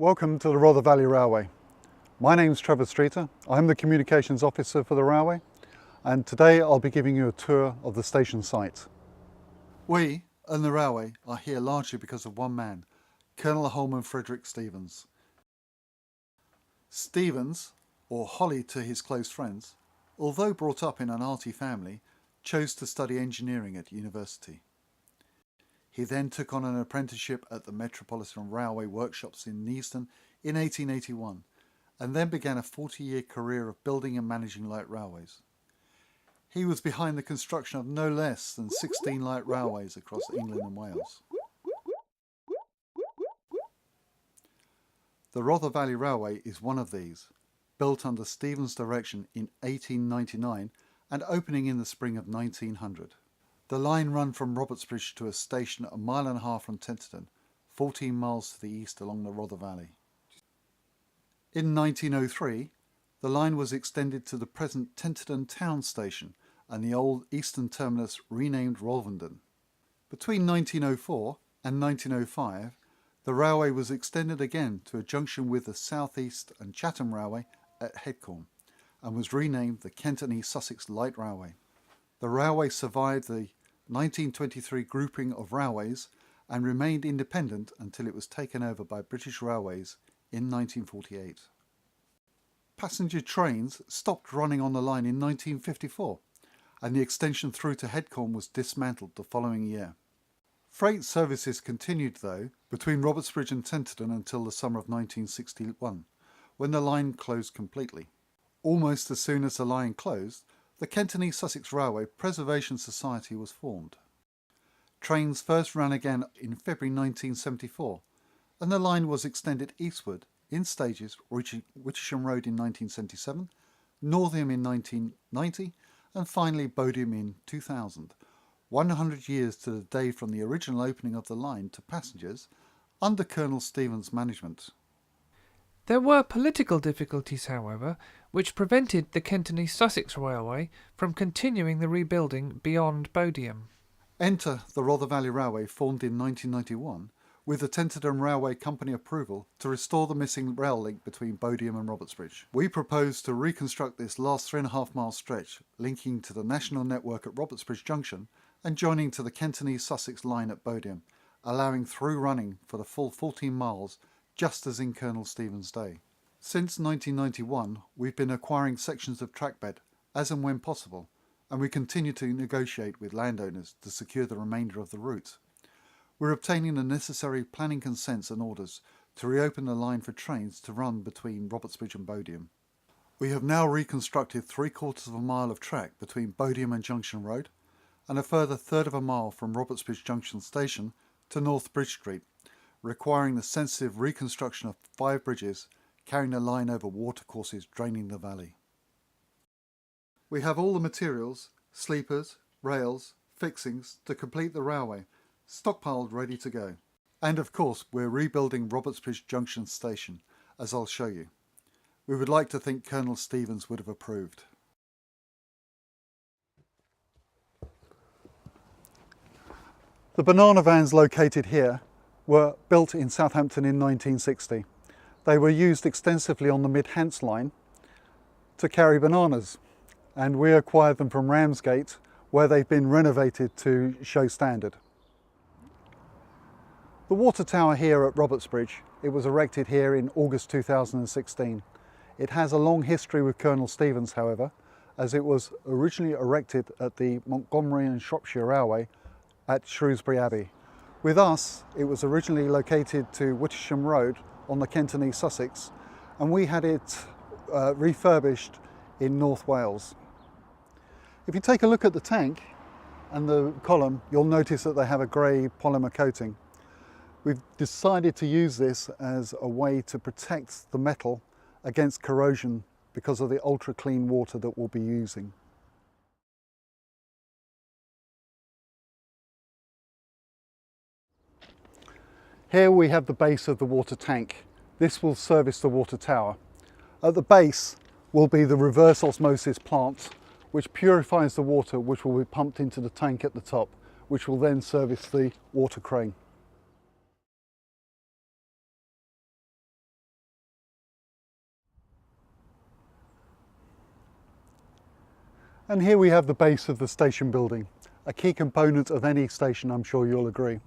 Welcome to the Rother Valley Railway. My name is Trevor Streeter. I'm the Communications Officer for the railway, and today I'll be giving you a tour of the station site. We and the railway are here largely because of one man, Colonel Holman Frederick Stevens. Stevens, or Holly to his close friends, although brought up in an arty family, chose to study engineering at university. He then took on an apprenticeship at the Metropolitan Railway Workshops in Neaston in 1881, and then began a 40-year career of building and managing light railways. He was behind the construction of no less than 16 light railways across England and Wales. The Rother Valley Railway is one of these, built under Stevens' direction in 1899 and opening in the spring of 1900. The line ran from Robertsbridge to a station a mile and a half from Tenterden, 14 miles to the east along the Rother Valley. In 1903, the line was extended to the present Tenterden Town Station and the old eastern terminus renamed Rolvenden. Between 1904 and 1905, the railway was extended again to a junction with the South East and Chatham Railway at Headcorn and was renamed the Kent and East Sussex Light Railway. The railway survived the 1923 grouping of railways and remained independent until it was taken over by British Railways in 1948. Passenger trains stopped running on the line in 1954 and the extension through to Headcorn was dismantled the following year. Freight services continued though between Robertsbridge and Tenterden until the summer of 1961 when the line closed completely. Almost as soon as the line closed, the Kent and East Sussex Railway Preservation Society was formed. Trains first ran again in February 1974 and the line was extended eastward in stages, reaching Witcham Road in 1977, Northiam in 1990 and finally Bodiam in 2000, 100 years to the day from the original opening of the line to passengers under Colonel Stevens' management. There were political difficulties, however, which prevented the Kent and East Sussex Railway from continuing the rebuilding beyond Bodiam. Enter the Rother Valley Railway, formed in 1991 with the Tenterden Railway Company approval to restore the missing rail link between Bodiam and Robertsbridge. We propose to reconstruct this last 3.5 mile stretch linking to the national network at Robertsbridge Junction and joining to the Kent and East Sussex line at Bodiam, allowing through running for the full 14 miles just as in Colonel Stevens' day. Since 1991 we've been acquiring sections of trackbed as and when possible, and we continue to negotiate with landowners to secure the remainder of the route. We're obtaining the necessary planning consents and orders to reopen the line for trains to run between Robertsbridge and Bodiam. We have now reconstructed 3/4 of a mile of track between Bodiam and Junction Road and a further 1/3 of a mile from Robertsbridge Junction Station to North Bridge Street, requiring the sensitive reconstruction of 5 bridges carrying the line over watercourses draining the valley. We have all the materials, sleepers, rails, fixings to complete the railway, stockpiled ready to go. And of course we're rebuilding Robertsbridge Junction Station, as I'll show you. We would like to think Colonel Stevens would have approved. The banana vans located here were built in Southampton in 1960. They were used extensively on the Mid-Hants line to carry bananas, and we acquired them from Ramsgate where they've been renovated to show standard. The water tower here at Robertsbridge, it was erected here in August 2016. It has a long history with Colonel Stevens, however, as it was originally erected at the Montgomery and Shropshire Railway at Shrewsbury Abbey. With us, it was originally located to Witcham Road on the Kent and East Sussex, and we had it refurbished in North Wales. If you take a look at the tank and the column, you'll notice that they have a grey polymer coating. We've decided to use this as a way to protect the metal against corrosion because of the ultra clean water that we'll be using. Here we have the base of the water tank. This will service the water tower. At the base will be the reverse osmosis plant, which purifies the water which will be pumped into the tank at the top, which will then service the water crane. And here we have the base of the station building, a key component of any station, I'm sure you'll agree.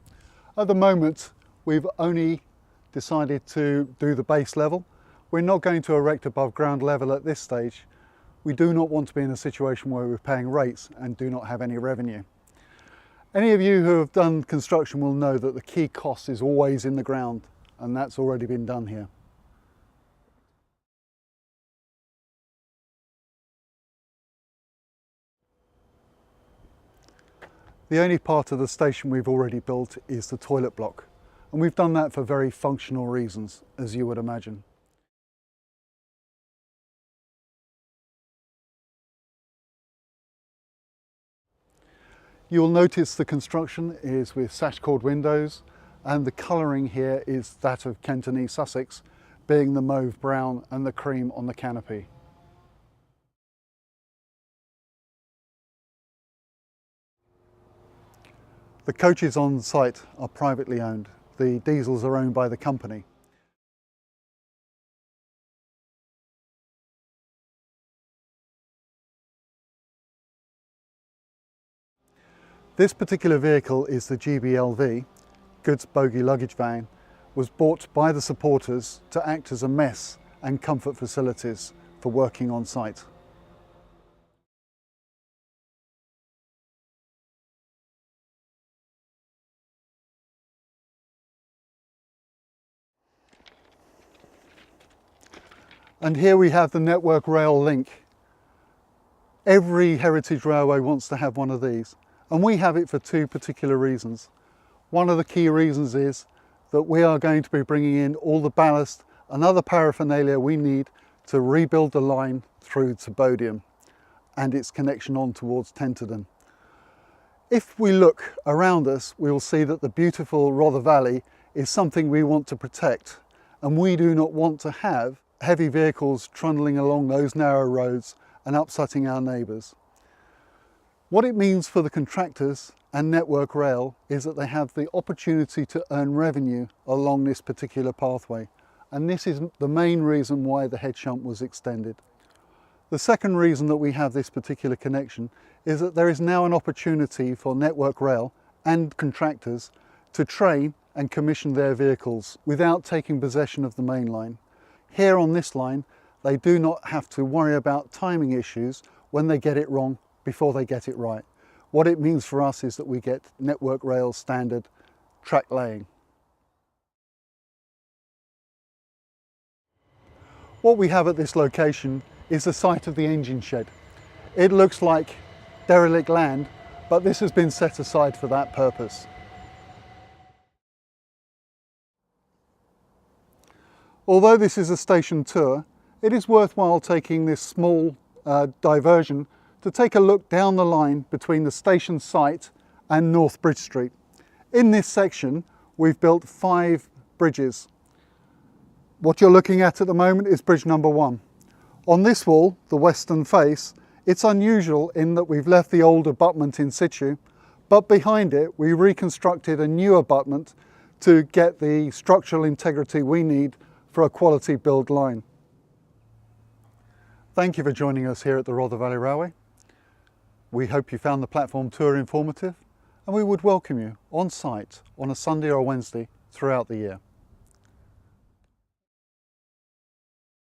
At the moment, we've only decided to do the base level. We're not going to erect above ground level at this stage. We do not want to be in a situation where we're paying rates and do not have any revenue. Any of you who have done construction will know that the key cost is always in the ground, and that's already been done here. The only part of the station we've already built is the toilet block, and we've done that for very functional reasons, as you would imagine. You'll notice the construction is with sash cord windows, and the colouring here is that of Cantonese Sussex, being the mauve brown and the cream on the canopy. The coaches on site are privately owned. The diesels are owned by the company. This particular vehicle is the GBLV, Goods Bogie Luggage Van, was bought by the supporters to act as a mess and comfort facilities for working on site. And here we have the Network Rail link. Every heritage railway wants to have one of these, and we have it for two particular reasons. One of the key reasons is that we are going to be bringing in all the ballast and other paraphernalia we need to rebuild the line through to Bodiam and its connection on towards Tenterden. If we look around us, we will see that the beautiful Rother Valley is something we want to protect, and we do not want to have heavy vehicles trundling along those narrow roads and upsetting our neighbours. What it means for the contractors and Network Rail is that they have the opportunity to earn revenue along this particular pathway, and this is the main reason why the head shunt was extended. The second reason that we have this particular connection is that there is now an opportunity for Network Rail and contractors to train and commission their vehicles without taking possession of the main line. Here on this line, they do not have to worry about timing issues when they get it wrong before they get it right. What it means for us is that we get Network Rail standard track laying. What we have at this location is the site of the engine shed. It looks like derelict land, but this has been set aside for that purpose. Although this is a station tour, it is worthwhile taking this small diversion to take a look down the line between the station site and North Bridge Street. In this section, we've built 5 bridges. What you're looking at the moment is bridge number 1. On this wall, the western face, it's unusual in that we've left the old abutment in situ, but behind it we reconstructed a new abutment to get the structural integrity we need for a quality build line. Thank you for joining us here at the Rother Valley Railway. We hope you found the platform tour informative, and we would welcome you on site on a Sunday or Wednesday throughout the year.